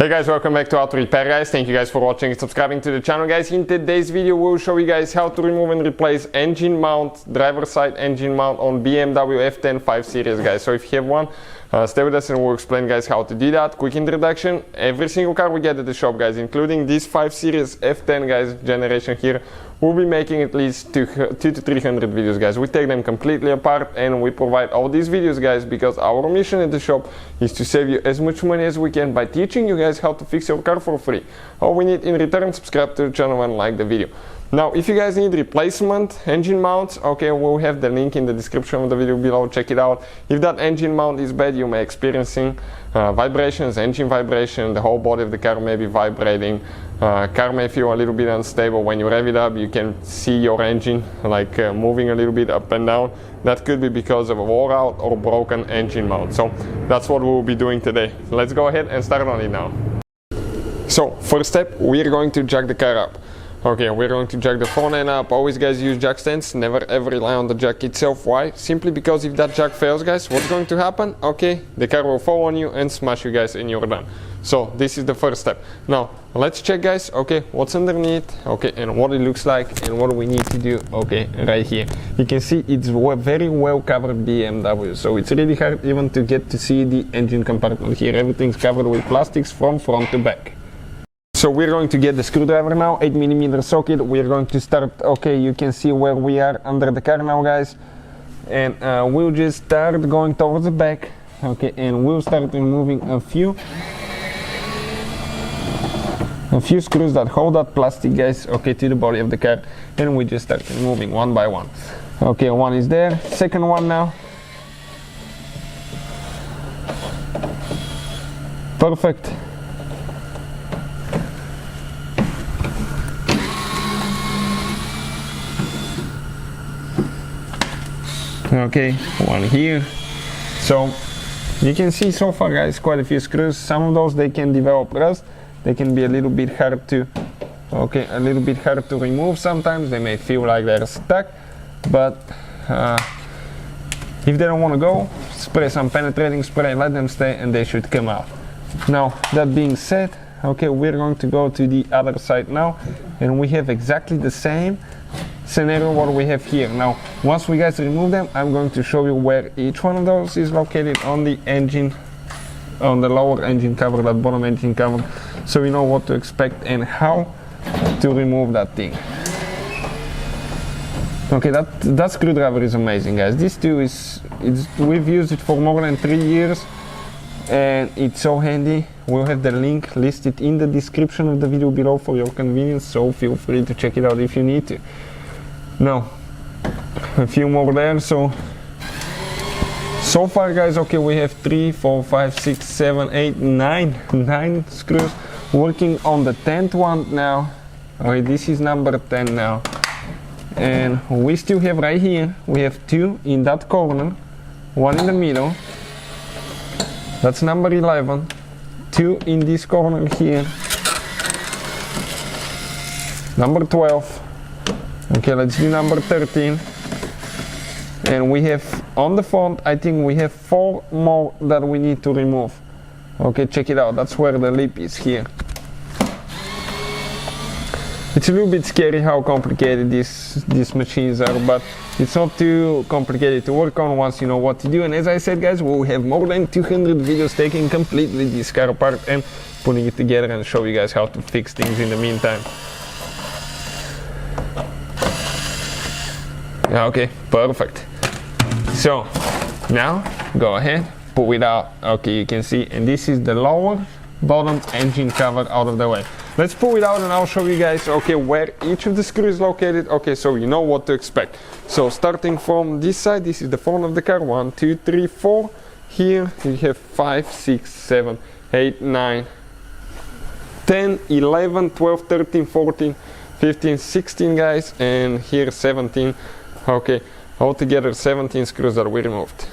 Hey guys, welcome back to How to Repair guys. Thank you guys for watching and subscribing to the channel guys. In today's video we'll show you guys how to remove and replace engine mount, driver side engine mount on BMW F10 5 Series guys. So if you have one, stay with us and we'll explain guys how to do that. Quick introduction, every single car we get at the shop guys, including this 5 Series F10 guys generation here, we'll be making at least 200 to 300 videos guys. We take them completely apart and we provide all these videos guys because our mission at the shop is to save you as much money as we can by teaching you guys how to fix your car for free. All we need in return, subscribe to the channel and like the video. Now if you guys need replacement engine mounts, okay, we'll have the link in the description of the video below, check it out. If that engine mount is bad, you may experiencing vibrations, engine vibration, the whole body of the car may be vibrating, car may feel a little bit unstable. When you rev it up you can see your engine like moving a little bit up and down. That could be because of a wore out or broken engine mount. So that's what we'll be doing today. Let's go ahead and start on it now. So first step, we're going to jack the car up. Okay, we're going to jack the front end up. Always guys use jack stands, never ever rely on the jack itself. Why? Simply because if that jack fails guys, what's going to happen? Okay, the car will fall on you and smash you guys and you're done. So this is the first step. Now let's check guys, okay, what's underneath, okay, and what it looks like and what we need to do. Okay, right here you can see it's very well covered BMW, so it's really hard even to get to see the engine compartment here. Everything's covered with plastics from front to back. So we're going to get the screwdriver now, 8mm socket. We're going to start, okay, you can see where we are under the car now guys, and we'll just start going towards the back, okay, and we'll start removing a few screws that hold that plastic guys, okay, to the body of the car, and we just start removing one by one. Okay, one is there, second one now. Perfect. Okay, one here. So you can see so far guys quite a few screws. Some of those they can develop rust, they can be a little bit hard to remove. Sometimes they may feel like they're stuck, but if they don't want to go, spray some penetrating spray, let them stay and they should come out. Now that being said, okay, we're going to go to the other side now, and we have exactly the same scenario what we have here. Now once we guys remove them, I'm going to show you where each one of those is located on the engine, on the lower engine cover, that bottom engine cover, so you know what to expect and how to remove that thing. Okay, that screwdriver is amazing guys. This too we've used it for more than 3 years and it's so handy. We'll have the link listed in the description of the video below for your convenience, so feel free to check it out if you need to. Now a few more there. So far guys, okay, we have 3, 4, 5, 6, 7, 8, 9 screws working on the 10th one now. Okay, this is number 10 now, and we still have right here, we have 2 in that corner, 1 in the middle, that's number 11, 2 in this corner here, number 12. Okay, let's do number 13, and we have on the front, I think we have 4 more that we need to remove. Okay, check it out, that's where the lip is here. It's a little bit scary how complicated these machines are, but it's not too complicated to work on once you know what to do. And as I said guys, we'll have more than 200 videos taking completely this car apart and putting it together and show you guys how to fix things in the meantime. Okay, perfect. So now go ahead, pull it out. Okay, you can see, and this is the lower bottom engine cover out of the way. Let's pull it out and I'll show you guys, okay, where each of the screws is located, okay, so you know what to expect. So starting from this side, this is the front of the car, 1, 2, 3, 4. Here you have 5, 6, 7, 8, 9, 10, 11, 12, 13, 14, 15, 16 guys, and here 17. Okay, altogether 17 screws that we removed.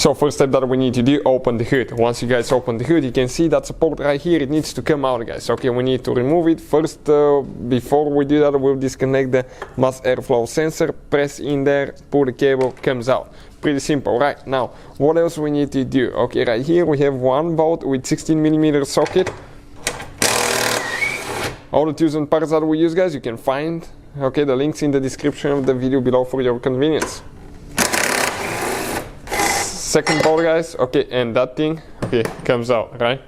So first step that we need to do, open the hood. Once you guys open the hood, you can see that support right here, it needs to come out, guys. Okay, we need to remove it. First, before we do that, we'll disconnect the mass airflow sensor, press in there, pull the cable, comes out. Pretty simple. Right, now, what else we need to do? Okay, right here we have one bolt with 16mm socket. All the tools and parts that we use, guys, you can find, okay, the links in the description of the video below for your convenience. Second bolt, guys, okay, and that thing, okay, comes out, right?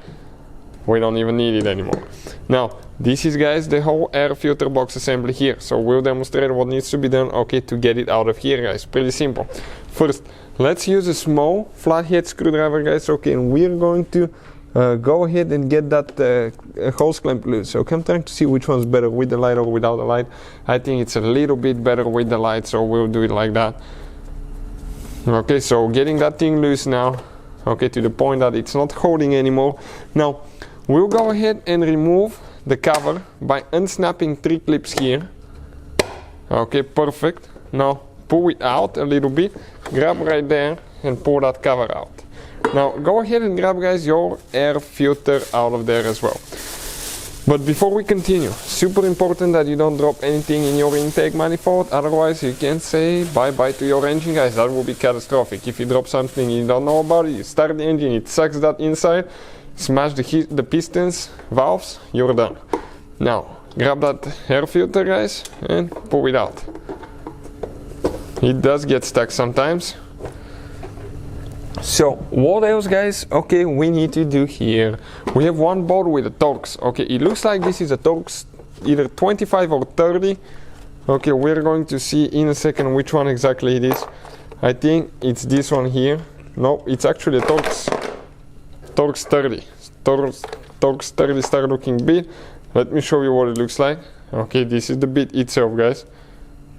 We don't even need it anymore. Now, this is, guys, the whole air filter box assembly here. So we'll demonstrate what needs to be done, okay, to get it out of here, guys. Pretty simple. First, let's use a small flathead screwdriver, guys, okay, and we're going to go ahead and get that hose clamp loose. So I'm trying to see which one's better, with the light or without the light. I think it's a little bit better with the light, so we'll do it like that. Okay, so getting that thing loose now, okay, to the point that it's not holding anymore. Now, we'll go ahead and remove the cover by unsnapping 3 clips here. Okay, perfect. Now, pull it out a little bit, grab right there and pull that cover out. Now, go ahead and grab, guys, your air filter out of there as well. But before we continue, super important that you don't drop anything in your intake manifold, otherwise you can say bye-bye to your engine, guys. That will be catastrophic. If you drop something you don't know about it, you start the engine, it sucks that inside, smash the pistons, valves, you're done. Now, grab that air filter, guys, and pull it out. It does get stuck sometimes. So what else, guys, okay, we need to do here. We have one bolt with a Torx. Okay, it looks like this is a Torx either 25 or 30. Okay, we're going to see in a second which one exactly it is. I think it's this one here. No, it's actually a Torx 30. Torx 30 star looking bit. Let me show you what it looks like. Okay, this is the bit itself, guys,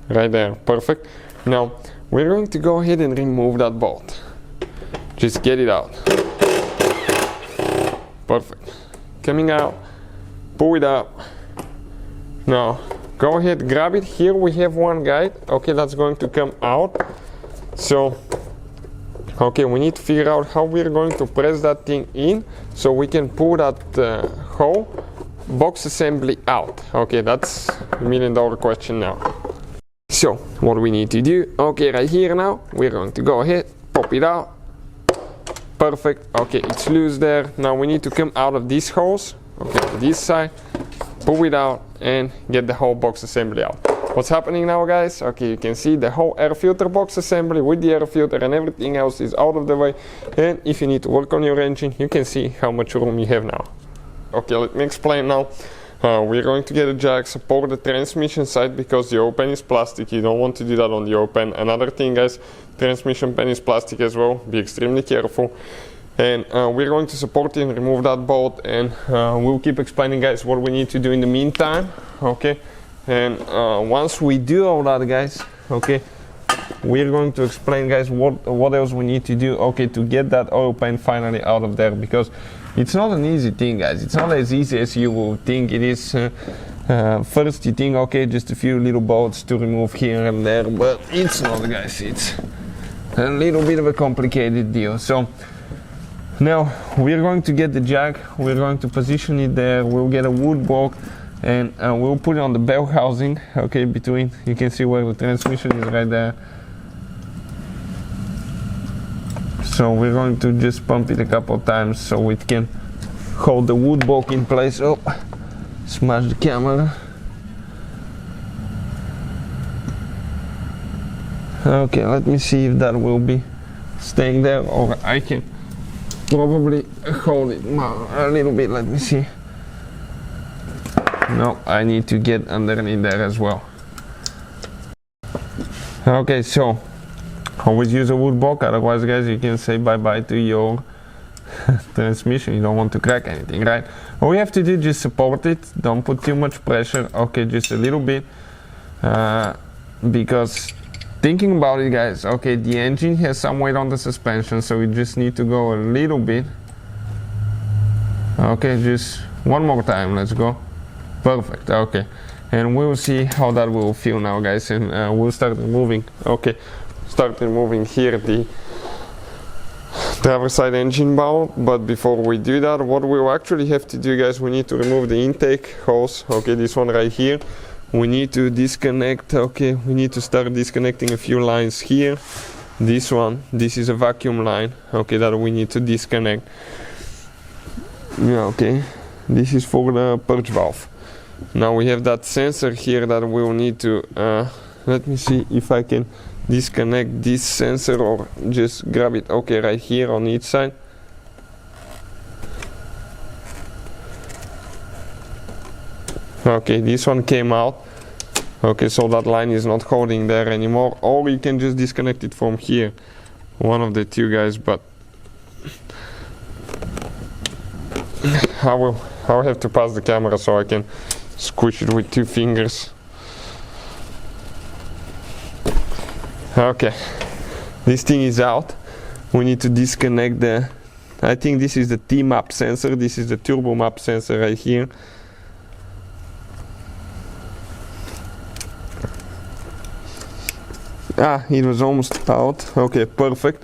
right there. Perfect. Now we're going to go ahead and remove that bolt. Just get it out. Perfect. Coming out. Pull it up. Now, go ahead, grab it. Here we have one guide. Okay, that's going to come out. So, okay, we need to figure out how we're going to press that thing in so we can pull that whole box assembly out. Okay, that's the $1,000,000 question now. So, what we need to do, okay, right here now, we're going to go ahead, pop it out. Perfect. Okay, it's loose there. Now we need to come out of these holes, okay, to this side, pull it out and get the whole box assembly out. What's happening now, guys? Okay, you can see the whole air filter box assembly with the air filter and everything else is out of the way. And if you need to work on your engine, you can see how much room you have now. Okay, let me explain now. We're going to get a jack, support the transmission side because the open is plastic. You don't want to do that on the open. Another thing, guys, transmission pan is plastic as well. Be extremely careful. And we're going to support it and remove that bolt, and we'll keep explaining, guys, what we need to do in the meantime. Okay, and once we do all that, guys, okay, we're going to explain, guys, what else we need to do, okay, to get that oil pan finally out of there, because it's not an easy thing, guys. It's not as easy as you will think it is. First you think, okay, just a few little bolts to remove here and there, but it's not, guys. It's a little bit of a complicated deal. So now we're going to get the jack, we're going to position it there, we'll get a wood block, and we'll put it on the bell housing, okay, between, you can see where the transmission is right there. So we're going to just pump it a couple of times so it can hold the wood block in place. Oh, smash the camera. Okay, let me see if that will be staying there, or I can probably hold it a little bit. Let me see. No, I need to get underneath there as well. Okay, so always use a wood block, otherwise, guys, you can say bye-bye to your transmission. You don't want to crack anything, right? All you have to do, just support it. Don't put too much pressure. Okay, just a little bit. Because thinking about it, guys, okay, the engine has some weight on the suspension, so we just need to go a little bit. Okay, just one more time. Let's go. Perfect. Okay, and we'll see how that will feel now, guys, and we'll start removing. Okay, start removing here the driver side engine mount. But before we do that, what we'll actually have to do, guys, we need to remove the intake hose. Okay, this one right here. We need to disconnect. Okay, we need to start disconnecting a few lines here. This one, this is a vacuum line. Okay, that we need to disconnect. Yeah, okay, this is for the purge valve. Now we have that sensor here that we'll need to let me see if I can disconnect this sensor or just grab it. Okay, right here on each side. Okay, this one came out. Okay, so that line is not holding there anymore, or you can just disconnect it from here, one of the two, guys. But I'll have to pass the camera so I can squish it with 2 fingers. Okay, this thing is out. We need to disconnect the, I think this is the T-map sensor, this is the turbo map sensor right here. It was almost out. Okay, perfect.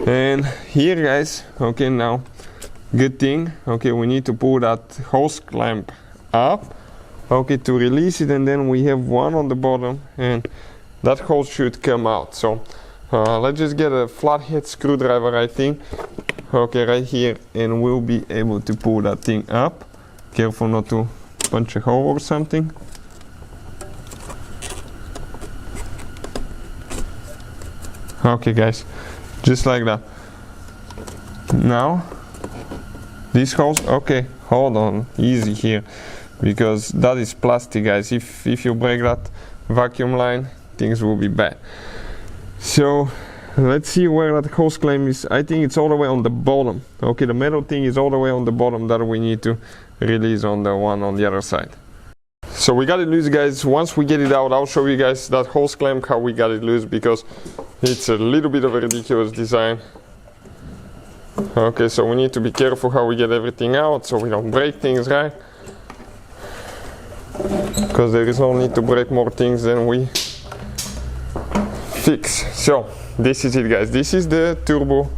And here, guys, okay, now good thing, okay, we need to pull that hose clamp up, okay, to release it, and then we have one on the bottom and that hose should come out. So let's just get a flathead screwdriver, I think, okay, right here, and we'll be able to pull that thing up. Careful not to punch a hole or something. Okay, guys, just like that. Now this hose, okay, hold on, easy here, because that is plastic, guys. If you break that vacuum line, things will be bad. So let's see where that hose clamp is. I think it's all the way on the bottom. Okay, the metal thing is all the way on the bottom that we need to release on the one on the other side. So we got it loose, guys. Once we get it out, I'll show you guys that hose clamp, how we got it loose, because it's a little bit of a ridiculous design. Okay, so we need to be careful how we get everything out so we don't break things, right? Because there is no need to break more things than we fix. So this is it, guys. This is the turbo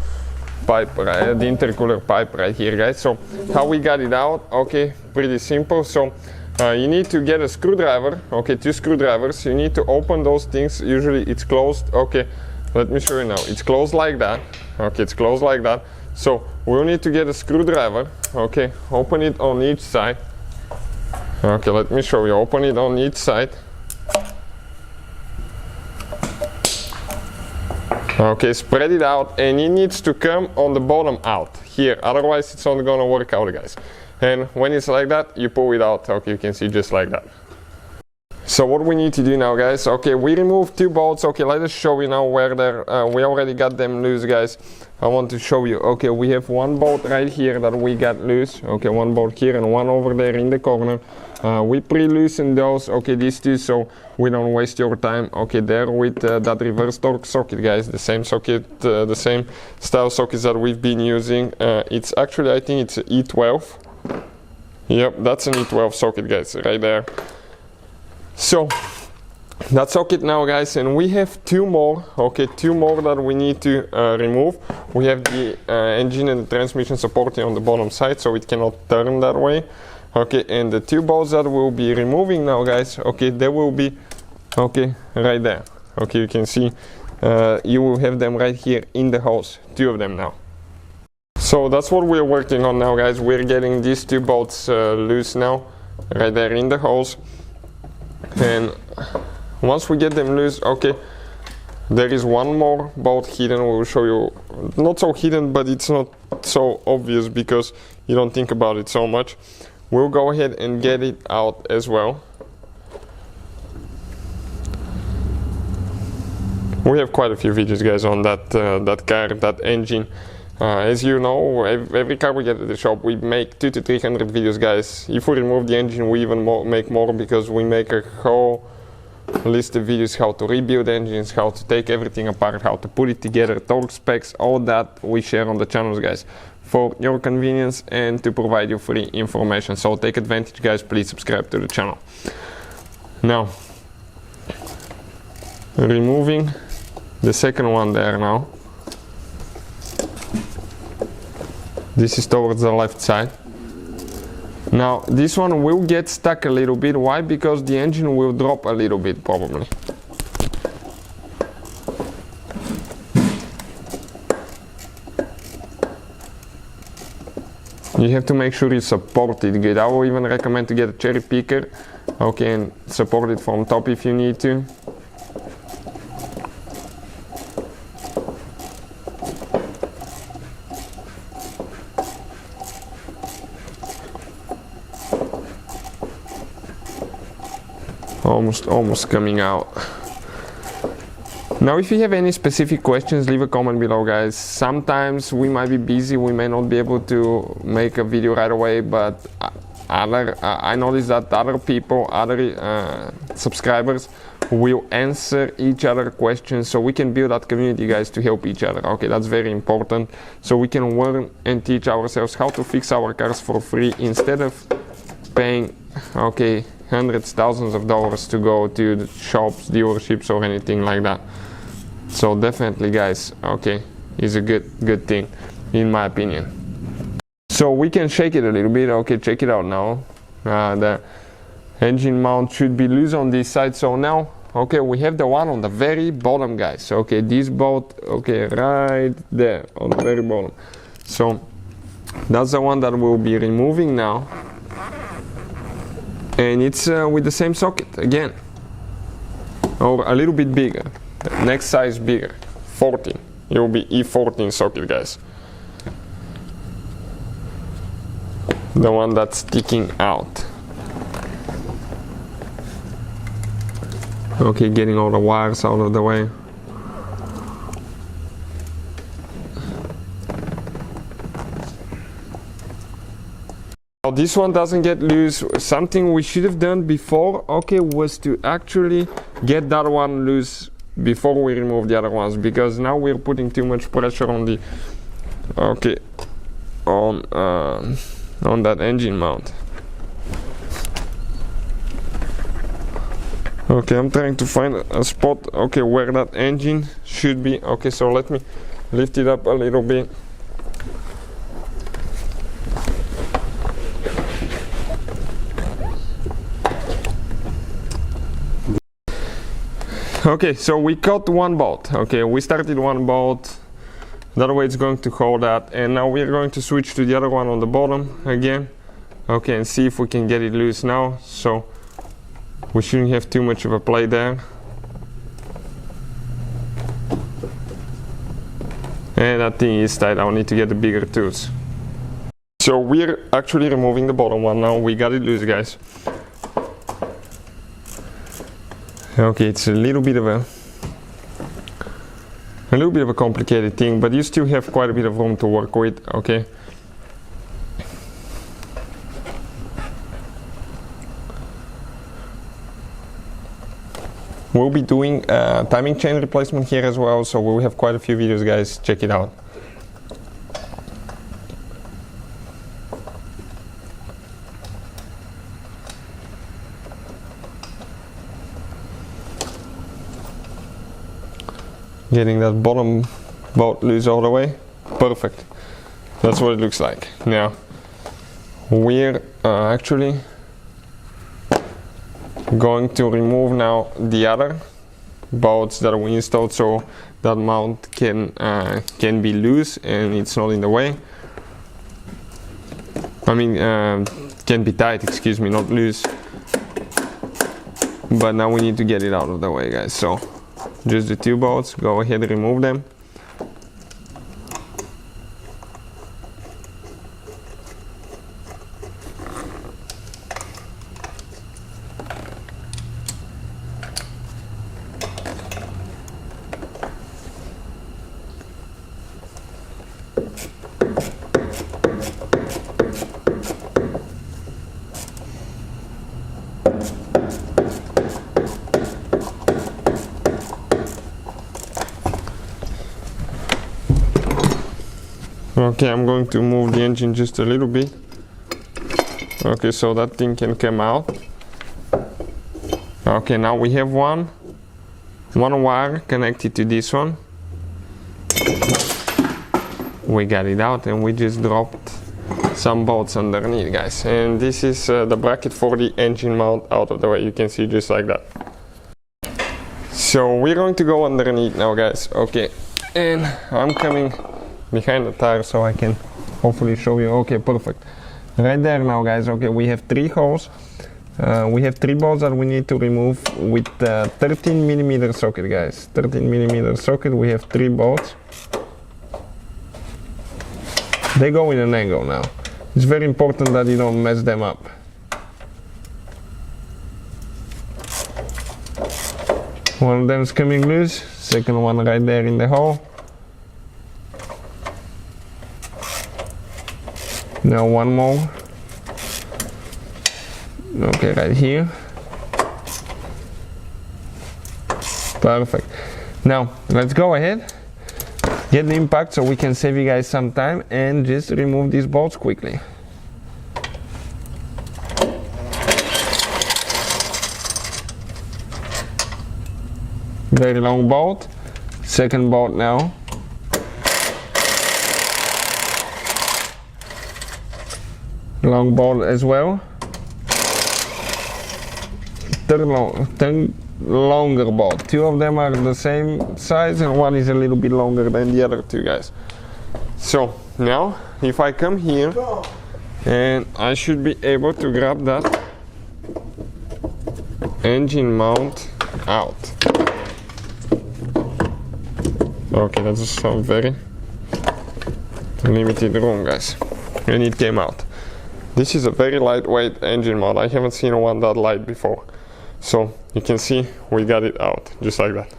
pipe, right? The intercooler pipe right here, guys. So how we got it out? Okay, pretty simple. So you need to get a screwdriver, okay, 2 screwdrivers. You need to open those things. Usually it's closed. Okay, let me show you now. It's closed like that. Okay, it's closed like that. So we'll need to get a screwdriver. Okay, open it on each side. Okay, let me show you. Open it on each side. Okay, spread it out, and it needs to come on the bottom out here, otherwise it's not gonna work out, guys. And when it's like that, you pull it out. Okay, you can see just like that. So what we need to do now, guys, okay, we removed 2 bolts. Okay, let us show you now where they're, we already got them loose, guys. I want to show you. Okay, we have 1 bolt right here that we got loose. Okay, 1 bolt here and 1 over there in the corner. We pre-loosened those, okay, these 2, so we don't waste your time. Okay, there with that reverse torque socket, guys, the same socket, the same style sockets that we've been using. It's actually, I think it's an E12. Yep, that's an E12 socket, guys, right there. So that socket now, guys, and we have 2 more, okay, 2 more that we need to remove. We have the engine and the transmission supporting on the bottom side, so it cannot turn that way. Okay, and the 2 bolts that we'll be removing now, guys, okay, they will be, okay, right there. Okay, you can see, you will have them right here in the hose, 2 of them now. So that's what we're working on now, guys. We're getting these 2 bolts loose now, right there in the hose. And once we get them loose, okay, there is 1 more bolt hidden. We'll show you, not so hidden, but it's not so obvious because you don't think about it so much. We'll go ahead and get it out as well. We have quite a few videos, guys, on that that car, that engine. As you know, every car we get at the shop, we make 200 to 300 videos, guys. If we remove the engine, we even make more, because we make a whole list of videos how to rebuild engines, how to take everything apart, how to put it together, torque specs, all that we share on the channels, guys, for your convenience and to provide you free information. So take advantage, guys. Please subscribe to the channel. Now, removing the second one there now. This is towards the left side. Now this one will get stuck a little bit. Why? Because the engine will drop a little bit probably. You have to make sure you support it good. I will even recommend to get a cherry picker, okay, and support it from top if you need to. Almost coming out. Now if you have any specific questions, leave a comment below, guys. Sometimes we might be busy, we may not be able to make a video right away, but I noticed that other people, other subscribers will answer each other questions, so we can build that community, guys, to help each other. Okay, that's very important, so we can learn and teach ourselves how to fix our cars for free instead of paying, okay, hundreds, thousands of dollars to go to the shops, dealerships, or anything like that. So definitely, guys, okay, is a good thing in my opinion. So we can shake it a little bit. Okay, check it out now. The engine mount should be loose on this side. So now, okay, we have the one on the very bottom, guys. Okay, this bolt, okay, right there on the very bottom. So that's the one that we'll be removing now. And it's with the same socket again, or a little bit bigger. The next size bigger, 14. It will be E14 socket, guys. The one that's sticking out. Okay, getting all the wires out of the way. Now this one doesn't get loose. Something we should have done before, okay, was to actually get that one loose before we remove the other ones, because now we're putting too much pressure on the, okay, on that engine mount. Okay, I'm trying to find a spot, okay, where that engine should be. Okay, so let me lift it up a little bit. Okay, so we cut one bolt. Okay, we started one bolt, that way it's going to hold that, and now we're going to switch to the other one on the bottom again. Okay, and see if we can get it loose now. So we shouldn't have too much of a play there. And that thing is tight. I'll need to get the bigger tools. So we're actually removing the bottom one now. We got it loose, guys. Okay, it's a little bit of a complicated thing, but you still have quite a bit of room to work with. Okay. We'll be doing timing chain replacement here as well, so we'll have quite a few videos, guys. Check it out. Getting that bottom bolt loose all the way. Perfect. That's what it looks like. Now we're actually going to remove now the other bolts that we installed, so that mount can be loose and it's not in the way. I mean, can be tight, excuse me, not loose. But now we need to get it out of the way, guys. So just the two bolts, go ahead and remove them. Okay, I'm going to move the engine just a little bit. Okay, so that thing can come out. Okay, now we have one wire connected to this one. we got it out, and we just dropped some bolts underneath, guys. And this is the bracket for the engine mount out of the way. You can see just like that. So we're going to go underneath now, guys. Okay, and I'm coming behind the tire so I can hopefully show you. Okay, perfect. Right there now, guys. Okay, we have 3 holes. We have 3 bolts that we need to remove with 13mm socket, guys. 13mm socket. We have 3 bolts. They go in an angle now. It's very important that you don't mess them up. One of them is coming loose. Second one right there in the hole. Now one more. Okay, right here. Perfect. Now let's go ahead, get the impact so we can save you guys some time and just remove these bolts quickly. Very long bolt. Second bolt now. Long bolt as well. Third longer bolt. 2 of them are the same size and one is a little bit longer than the other 2, guys. So now if I come here, and I should be able to grab that engine mount out. Okay, that's a very limited room, guys, and it came out. This is a very lightweight engine mount. I haven't seen one that light before. So you can see we got it out just like that.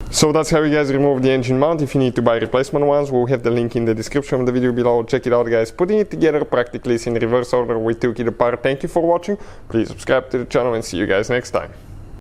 So that's how you guys remove the engine mount. If you need to buy replacement ones, we'll have the link in the description of the video below. Check it out, guys. Putting it together practically is in reverse order. We took it apart. Thank you for watching. Please subscribe to the channel and see you guys next time.